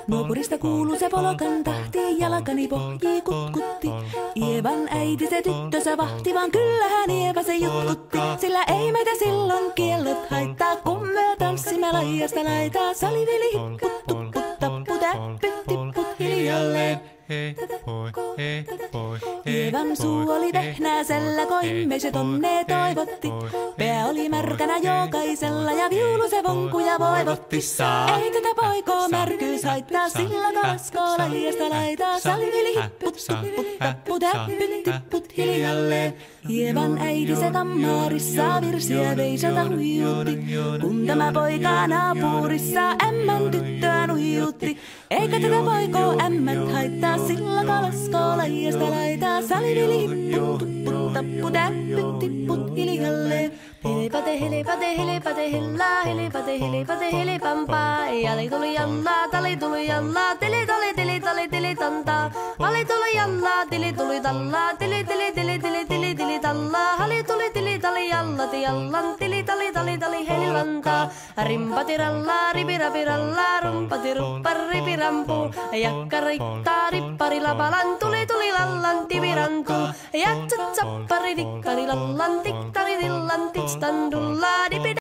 Nuopurista kuuluu se polokan tahti, jalkani pohjii kutkutti. Ievan äiti se tyttönsä vahti, vaan kyllähän Ieva se jutkutti. Sillä ei meitä silloin kiellot haittaa, kun me tanssimme laidasta laitaa. Salivili hipput, tupput, tappu, täppyt, tipput hiljalleen. Ievan suu oli vehnäisellä, koimme se tonne toivotti. Pää oli märkänä jokaisella ja viulu se vonkuja voivotti. Ei tätä poikoo märkyys haittaa, sillä kalaskoo laidasta laitaa. Salivili hipput, tupput, tappu, täppyt, tipput hiljalleen. Ievan äiti se kammarissa virsiä veisata huijuutti. Kun tämä poika naapurissa ämmän tyttöä nuijuutti. Eikä tätä poikoo ämmät haittaa, sillä kalaskoo laidasta laitaa. Salivili hipput, tupput, tappu, täppyt, tipput hiljalleen. Hilipate, hilipate, hilipate, hillaa, hilipate, hilipate, hilipampaa. Jali tuli jallaa, tali tuli jallaa, tili tali, tili tali, tili tantaa. Hali tuli jallaa, tili tuli tallaa, tili tili tili tili tili tili tallaa. Hali tuli tili tali jallati jallan, tili tali tali tali helilantaa. Rimpati rallaa, ripirapi rallaa, rumpati ruppar ripirampu. Jakka riittaa, rippari lapalan, tuli tuli lallan, tivirantu. Jatsat sappari dikkari lallan, tiktari dillan, tikstandullaa, dipida.